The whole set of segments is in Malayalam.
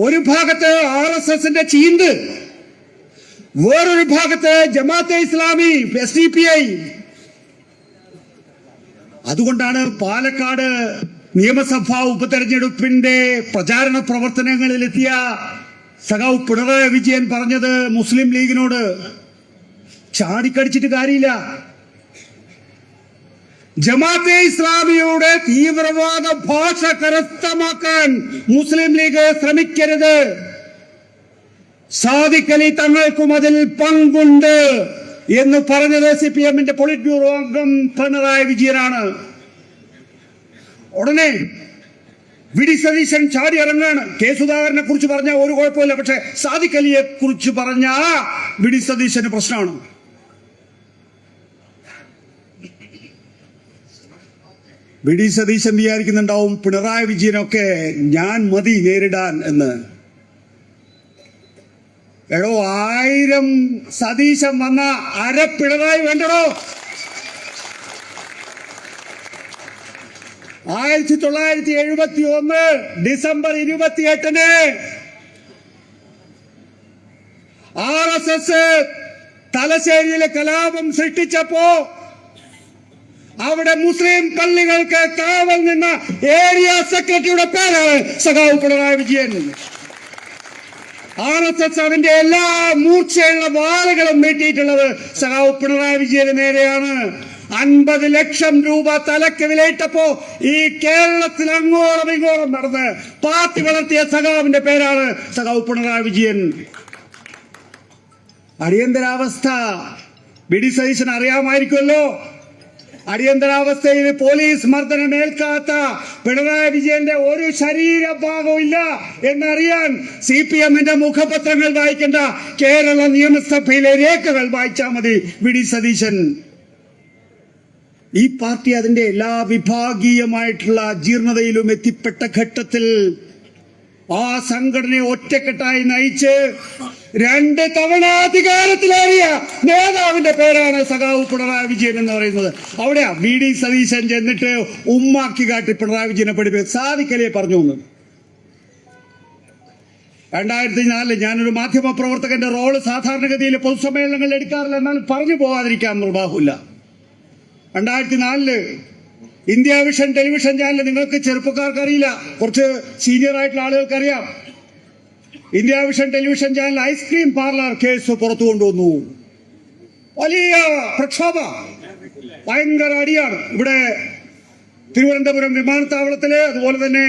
ഒരു ഭാഗത്ത് RSSന്റെ ചീന്ത്, വേറൊരു ഭാഗത്ത് ജമാഅത്തെ ഇസ്ലാമി, SDPI. അതുകൊണ്ടാണ് പാലക്കാട് നിയമസഭാ ഉപതെരഞ്ഞെടുപ്പിന്റെ പ്രചാരണ പ്രവർത്തനങ്ങളിലെത്തിയ സഖാവ് പിണറായി വിജയൻ പറഞ്ഞത് മുസ്ലിം ലീഗിനോട് ചാടിക്കടിച്ചിട്ട് കാര്യമില്ല. ജമാഅത്തെ ഇസ്ലാമിയുടെ തീവ്രവാദ ഭാഷ കരസ്ഥമാക്കാൻ മുസ്ലിം ലീഗ് ശ്രമിക്കരുത്. സാദിഖ് അലി തങ്ങൾക്കും അതിൽ പങ്കുണ്ട് എന്ന് പറഞ്ഞത് CPMന്റെ പോളിറ്റ് ബ്യൂറോ അംഗം പിണറായി വിജയനാണ്. ഉടനെ VD സതീശൻ ചാടി ഇറങ്ങാണ്. കെ സുധാകരനെ കുറിച്ച് പറഞ്ഞ ഒരു കുഴപ്പമില്ല, പക്ഷെ സാദിഖ് അലിയെ കുറിച്ച് പറഞ്ഞ VD സതീശന് പ്രശ്നമാണ്. VD സതീശൻ വിചാരിക്കുന്നുണ്ടാവും പിണറായി വിജയനൊക്കെ ഞാൻ മതി നേരിടാൻ എന്ന്. എടോ, 1000 സതീശൻ വന്ന അര പിണറായി വേണ്ടടോ. 1971 ഡിസംബർ 28-ന് RSS തലശ്ശേരിയിലെ കലാപം സൃഷ്ടിച്ചപ്പോ അവിടെ മുസ്ലിം പള്ളികൾക്ക് കാവൽ നിന്ന ഏരിയ സെക്രട്ടറിയുടെ പേരാണ് സഖാവ് പിണറായി വിജയൻ. RSS അതിന്റെ എല്ലാ മൂർച്ചയുള്ള വാളുകളും നീട്ടിയിട്ടുള്ളത് സഖാവ് പിണറായി വിജയന് നേരെയാണ്. 50 ലക്ഷം രൂപ തലക്ക് വിലയിട്ടപ്പോ ഈ കേരളത്തിൽ അങ്ങോളം ഇങ്ങോളം നടന്ന് പാർട്ടി വളർത്തിയ സഖാവിന്റെ പേരാണ് സഖാവ് പിണറായി വിജയൻ. അടിയന്തരാവസ്ഥ VD സതീശൻ അറിയാമായിരിക്കുമല്ലോ. അടിയന്തരാവസ്ഥയിൽ പോലീസ് മർദ്ദനമേൽക്കാത്ത പിണറായി വിജയന്റെ ഒരു ശരീരഭാഗവും ഇല്ല എന്നറിയാൻ CPMന്റെ മുഖപത്രങ്ങൾ വായിക്കേണ്ട, കേരള നിയമസഭയിലെ രേഖകൾ വായിച്ചാൽ മതി. VD സതീശൻ ഈ പാർട്ടി അതിന്റെ എല്ലാ വിഭാഗീയമായിട്ടുള്ള ജീർണതയിലും എത്തിപ്പെട്ട ഘട്ടത്തിൽ ആ സംഘടനയെ ഒറ്റക്കെട്ടായി നയിച്ച് 2 തവണ അധികാരത്തിലേറിയ നേതാവിന്റെ പേരാണ് സഖാവ് പിണറായി വിജയൻ എന്ന് പറയുന്നത്. അവിടെയാ VD സതീശൻ ചെന്നിട്ട് ഉമ്മാക്കി കാട്ടി പിണറായി വിജയനെ പഠിപ്പിക്കും. സാദിഖ് അലിയെ പറഞ്ഞു വന്നു. 2004 ഞാനൊരു മാധ്യമ പ്രവർത്തകന്റെ റോള് സാധാരണഗതിയിൽ പൊതുസമ്മേളനങ്ങളിൽ എടുക്കാറില്ല, എന്നാൽ പറഞ്ഞു പോകാതിരിക്കാൻ നിർവാഹമില്ല. 2004 ഇന്ത്യ വിഷൻ ടെലിവിഷൻ ചാനൽ, നിങ്ങൾക്ക് ചെറുപ്പക്കാർക്ക് അറിയില്ല, കുറച്ച് സീനിയർ ആയിട്ടുള്ള ആളുകൾക്ക് അറിയാം. India vision television channel ice cream parlour case പുറത്തു കൊണ്ടുവന്നു. വലിയ പ്രക്ഷോഭ, ഭയങ്കര അടിയാണ്. ഇവിടെ തിരുവനന്തപുരം വിമാനത്താവളത്തില്, അതുപോലെ തന്നെ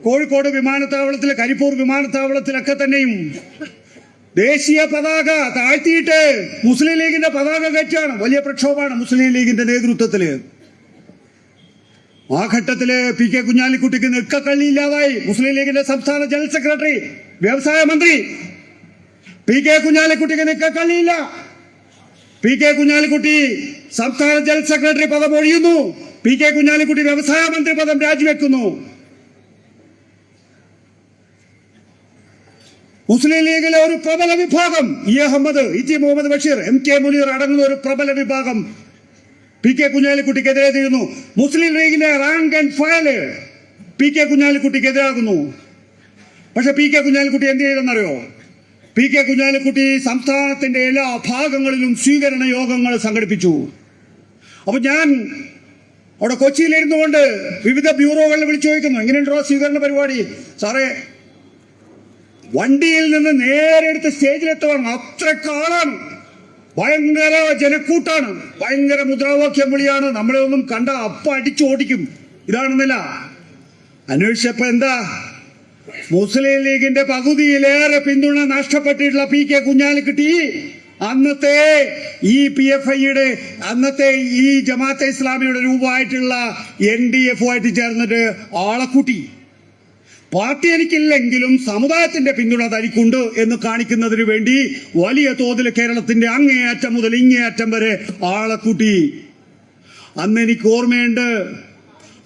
കോഴിക്കോട് വിമാനത്താവളത്തില്, കരിപ്പൂർ വിമാനത്താവളത്തിലൊക്കെ തന്നെയും ദേശീയ പതാക താഴ്ത്തിയിട്ട് മുസ്ലിം ലീഗിന്റെ പതാക കയറ്റാണ്. വലിയ പ്രക്ഷോഭമാണ് മുസ്ലിം ലീഗിന്റെ നേതൃത്വത്തില്. ആ ഘട്ടത്തില് PK കുഞ്ഞാലിക്കുട്ടിക്ക് നിൽക്കക്കള്ളിയില്ലാതായി. മുസ്ലിം ലീഗിന്റെ സംസ്ഥാന ജനറൽ സെക്രട്ടറി, വ്യവസായ മന്ത്രി PK കുഞ്ഞാലിക്കുട്ടിക്ക് നിൽക്കക്കള്ളിയില്ല. PK കുഞ്ഞാലിക്കുട്ടി സംസ്ഥാന ജനറൽ സെക്രട്ടറി പദം ഒഴിയുന്നു. PK കുഞ്ഞാലിക്കുട്ടി വ്യവസായ മന്ത്രി പദം രാജിവെക്കുന്നു. മുസ്ലിം ലീഗിലെ ഒരു പ്രബല വിഭാഗം, അഹമ്മദ്, മുഹമ്മദ് ബഷീർ, MK മുനീർ അടങ്ങുന്ന ഒരു പ്രബല വിഭാഗം PK കുഞ്ഞാലിക്കുട്ടിക്കെതിരെ തീരുന്നു. മുസ്ലിം ലീഗിന്റെ റാങ്ക് ആൻഡ് ഫയല് PK കുഞ്ഞാലിക്കുട്ടിക്കെതിരാകുന്നു. പക്ഷെ PK കുഞ്ഞാലിക്കുട്ടി എന്ത് ചെയ്തെന്നറിയോ? PK കുഞ്ഞാലിക്കുട്ടി സംസ്ഥാനത്തിന്റെ എല്ലാ ഭാഗങ്ങളിലും സ്വീകരണ യോഗങ്ങൾ സംഘടിപ്പിച്ചു. അപ്പൊ ഞാൻ അവിടെ കൊച്ചിയിലിരുന്നു കൊണ്ട് വിവിധ ബ്യൂറോകളിൽ വിളിച്ചു ചോദിക്കുന്നു, എങ്ങനെയുണ്ടോ സ്വീകരണ പരിപാടി? സാറേ, വണ്ടിയിൽ നിന്ന് നേരെ എടുത്ത് സ്റ്റേജിലെത്തുവാണ്. അത്രക്കാളാണ്, ഭയങ്കര ജനക്കൂട്ടാണ്, ഭയങ്കര മുദ്രാവാക്യം വിളിയാണ്. നമ്മളെ ഒന്നും കണ്ട അപ്പ അടിച്ചു ഓടിക്കും. ഇതാണെന്നില്ല. അന്വേഷിച്ചപ്പോ എന്താ, മുസ്ലിം ലീഗിന്റെ പകുതിയിലേറെ പിന്തുണ നഷ്ടപ്പെട്ടിട്ടുള്ള PK കുഞ്ഞാലിക്കുട്ടി അന്നത്തെ ഈ PFIയുടെ, അന്നത്തെ ഈ ജമാഅത്തെ ഇസ്ലാമിയുടെ രൂപമായിട്ടുള്ള NDF-ആയിട്ട് ചേർന്നിട്ട് ആളെ കൂട്ടി. പാർട്ടി എനിക്കില്ലെങ്കിലും സമുദായത്തിന്റെ പിന്തുണ തനിക്കുണ്ട് എന്ന് കാണിക്കുന്നതിന് വേണ്ടി വലിയ തോതിൽ കേരളത്തിന്റെ അങ്ങേയറ്റം മുതൽ ഇങ്ങേയറ്റം വരെ ആളെ കൂട്ടി. അന്ന് എനിക്ക് ഓർമ്മയുണ്ട്,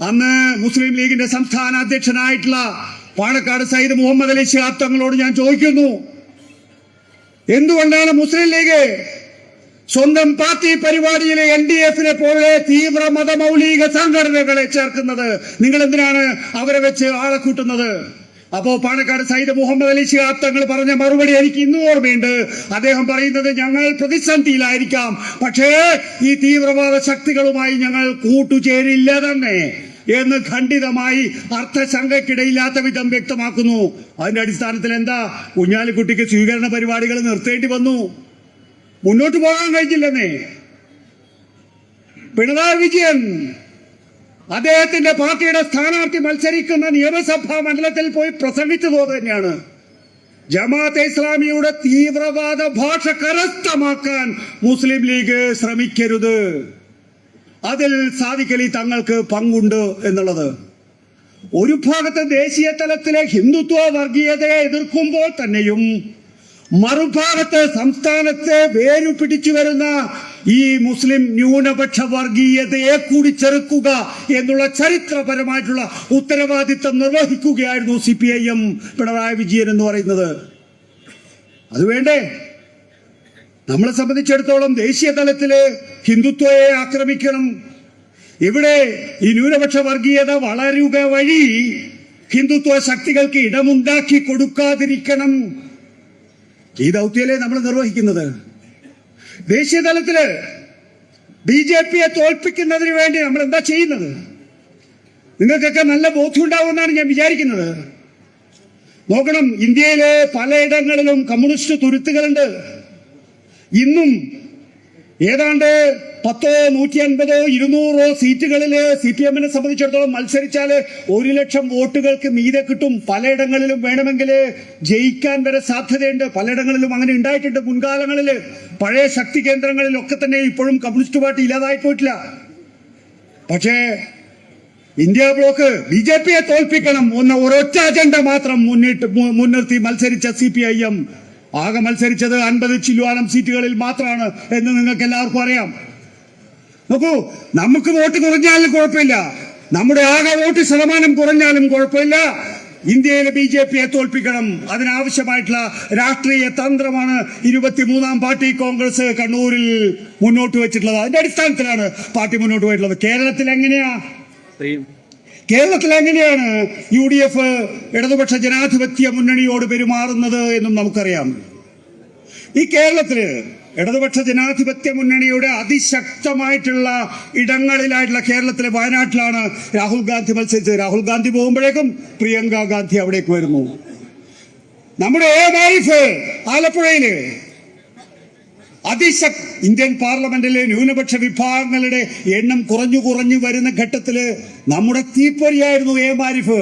അന്ന് മുസ്ലിം ലീഗിന്റെ സംസ്ഥാന അധ്യക്ഷനായിട്ടുള്ള പാണക്കാട് സയ്യിദ് മുഹമ്മദ് അലി ശിഹാബ് തങ്ങളോട് ഞാൻ ചോദിക്കുന്നു, എന്തുകൊണ്ടാണ് മുസ്ലിം ലീഗ് സ്വന്തം പാർട്ടി പരിപാടിയിലെ NDF-നെ പോലെ തീവ്ര മതമൗലിക സംഘടനകളെ ചേർക്കുന്നത്? നിങ്ങൾ എന്തിനാണ് അവരെ വെച്ച് ആളെ കൂട്ടുന്നത്? അപ്പോ പാണക്കാട് സയ്യിദ് മുഹമ്മദ് അലി ശിഹാബ് തങ്ങൾ പറഞ്ഞ മറുപടി എനിക്ക് ഇന്നും ഓർമ്മയുണ്ട്. അദ്ദേഹം പറയുന്നത്, ഞങ്ങൾ പ്രതിസന്ധിയിലായിരിക്കാം, പക്ഷേ ഈ തീവ്രവാദ ശക്തികളുമായി ഞങ്ങൾ കൂട്ടുചേരില്ല തന്നെ എന്ന് ഖണ്ഡിതമായി അർത്ഥശങ്കയ്ക്കിടയില്ലാത്ത വിധം വ്യക്തമാക്കുന്നു. അതിന്റെ അടിസ്ഥാനത്തിൽ എന്താ, കുഞ്ഞാലിക്കുട്ടിക്ക് സ്വീകരണ പരിപാടികൾ നിർത്തേണ്ടി വന്നു, മുന്നോട്ട് പോകാൻ കഴിഞ്ഞില്ലെന്നേ. പിണറായി വിജയൻ അദ്ദേഹത്തിന്റെ പാർട്ടിയുടെ സ്ഥാനാർത്ഥി മത്സരിക്കുന്ന നിയമസഭാ മണ്ഡലത്തിൽ പോയി പ്രസംഗിച്ചത് തന്നെയാണ്, ജമാഅത്തെ ഇസ്ലാമിയുടെ തീവ്രവാദ ഭാഷ കരസ്ഥമാക്കാൻ മുസ്ലിം ലീഗ് ശ്രമിക്കരുത്, അതിൽ സാദിഖലി തങ്ങൾക്ക് പങ്കുണ്ട് എന്നുള്ളത്. ഒരു ഭാഗത്ത് ദേശീയ തലത്തിലെ ഹിന്ദുത്വ വർഗീയതയെ എതിർക്കുമ്പോൾ തന്നെയും മറുഭാഗത്ത് സംസ്ഥാനത്തെ വേരു പിടിച്ചു വരുന്ന ഈ മുസ്ലിം ന്യൂനപക്ഷ വർഗീയതയെ കൂടി ചെറുക്കുക എന്നുള്ള ചരിത്രപരമായിട്ടുള്ള ഉത്തരവാദിത്തം നിർവഹിക്കുകയായിരുന്നു CPIM പിണറായി വിജയൻ എന്ന് പറയുന്നത്. അത് വേണ്ടേ? നമ്മളെ സംബന്ധിച്ചിടത്തോളം ദേശീയ തലത്തില് ഹിന്ദുത്വയെ ആക്രമിക്കണം, ഇവിടെ ഈ ന്യൂനപക്ഷ വർഗീയത വളരുക വഴി ഹിന്ദുത്വ ശക്തികൾക്ക് ഇടമുണ്ടാക്കി കൊടുക്കാതിരിക്കണം. ഈ ദൗത്യല്ലേ നമ്മൾ നിർവഹിക്കുന്നത്. ദേശീയ തലത്തില് BJPയെ തോൽപ്പിക്കുന്നതിന് വേണ്ടി നമ്മൾ എന്താ ചെയ്യുന്നത്? നിങ്ങൾക്കൊക്കെ നല്ല ബോധ്യമുണ്ടാവുമെന്നാണ് ഞാൻ വിചാരിക്കുന്നത്. നോക്കണം, ഇന്ത്യയിലെ പലയിടങ്ങളിലും കമ്മ്യൂണിസ്റ്റ് തുരുത്തുകളുണ്ട്. ഇന്നും ഏതാണ്ട് 10, 150, 200 സീറ്റുകളില് CPM-നെ സംബന്ധിച്ചിടത്തോളം മത്സരിച്ചാൽ 1,00,000 വോട്ടുകൾക്ക് മീതെ കിട്ടും. പലയിടങ്ങളിലും വേണമെങ്കിൽ ജയിക്കാൻ വരെ സാധ്യതയുണ്ട്. പലയിടങ്ങളിലും അങ്ങനെ ഉണ്ടായിട്ടുണ്ട് മുൻകാലങ്ങളിൽ. പഴയ ശക്തി കേന്ദ്രങ്ങളിലൊക്കെ തന്നെ ഇപ്പോഴും കമ്മ്യൂണിസ്റ്റ് പാർട്ടി ഇല്ലാതായി പോയിട്ടില്ല. പക്ഷേ ഇന്ത്യ ബ്ലോക്ക് BJPയെ തോൽപ്പിക്കണം എന്ന ഒരൊറ്റ അജണ്ട മാത്രം മുൻനിർത്തി മത്സരിച്ച CPIM ആകെ മത്സരിച്ചത് 50 ചില്ലുവാനം സീറ്റുകളിൽ മാത്രമാണ് എന്ന് നിങ്ങൾക്ക് എല്ലാവർക്കും അറിയാം. നോക്കൂ, നമുക്ക് വോട്ട് കുറഞ്ഞാലും കുഴപ്പമില്ല, നമ്മുടെ ആകെ വോട്ട് ശതമാനം കുറഞ്ഞാലും കുഴപ്പമില്ല, ഇന്ത്യയിലെ BJPയെ തോൽപ്പിക്കണം. അതിനാവശ്യമായിട്ടുള്ള രാഷ്ട്രീയ തന്ത്രമാണ് 23-ാം പാർട്ടി കോൺഗ്രസ് കണ്ണൂരിൽ മുന്നോട്ട് വെച്ചിട്ടുള്ളത്. അതിന്റെ അടിസ്ഥാനത്തിലാണ് പാർട്ടി മുന്നോട്ട് പോയിട്ടുള്ളത്. കേരളത്തിൽ എങ്ങനെയാണ് UDF ഇടതുപക്ഷ ജനാധിപത്യ മുന്നണിയോട് പെരുമാറുന്നത് എന്നും നമുക്കറിയാം. ഈ കേരളത്തില് ഇടതുപക്ഷ ജനാധിപത്യ മുന്നണിയുടെ അതിശക്തമായിട്ടുള്ള ഇടങ്ങളിലായിട്ടുള്ള കേരളത്തിലെ വയനാട്ടിലാണ് രാഹുൽ ഗാന്ധി മത്സരിച്ചത്. രാഹുൽ ഗാന്ധി പോകുമ്പോഴേക്കും പ്രിയങ്ക ഗാന്ധി അവിടേക്ക് വരുന്നു. നമ്മുടെ ആലപ്പുഴയില് ഇന്ത്യൻ പാർലമെന്റിലെ ന്യൂനപക്ഷ വിഭാഗങ്ങളുടെ എണ്ണം കുറഞ്ഞു വരുന്ന ഘട്ടത്തില് നമ്മുടെ തീപ്പൊരിയായിരുന്നു AMAരിഫ്.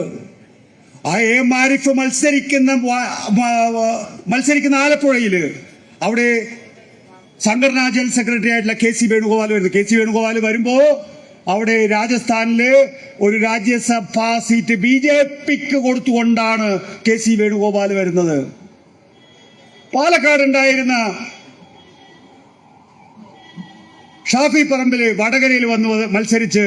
ആ AMAരിഫ് മത്സരിക്കുന്ന ആലപ്പുഴയില് അവിടെ സംഘടനാ ജനറൽ സെക്രട്ടറി ആയിട്ടുള്ള KC വേണുഗോപാൽ വരുന്നു. KC വേണുഗോപാൽ വരുമ്പോ അവിടെ രാജസ്ഥാനില് ഒരു രാജ്യസഭാ സീറ്റ് BJPക്ക് കൊടുത്തുകൊണ്ടാണ് KC വേണുഗോപാൽ വരുന്നത്. പാലക്കാടുണ്ടായിരുന്ന ഷാഫി പറമ്പില് വടകരയിൽ വന്ന് മത്സരിച്ച്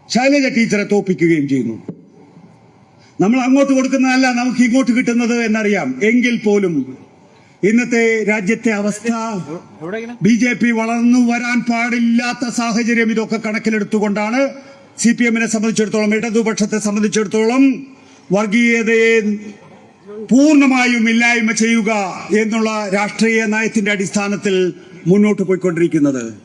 ശൈലജ ടീച്ചറെ തോപ്പിക്കുകയും ചെയ്യുന്നു. നമ്മൾ അങ്ങോട്ട് കൊടുക്കുന്നതല്ല നമുക്ക് ഇങ്ങോട്ട് കിട്ടുന്നത് എന്നറിയാം. എങ്കിൽ പോലും ഇന്നത്തെ രാജ്യത്തെ അവസ്ഥ, BJP വളർന്നു വരാൻ പാടില്ലാത്ത സാഹചര്യം, ഇതൊക്കെ കണക്കിലെടുത്തുകൊണ്ടാണ് CPM-നെ സംബന്ധിച്ചിടത്തോളം, ഇടതുപക്ഷത്തെ സംബന്ധിച്ചിടത്തോളം വർഗീയതയെ പൂർണ്ണമായും ഇല്ലായ്മ ചെയ്യുക എന്നുള്ള രാഷ്ട്രീയ നയത്തിന്റെ അടിസ്ഥാനത്തിൽ മുന്നോട്ട് പോയിക്കൊണ്ടിരിക്കുന്നത്.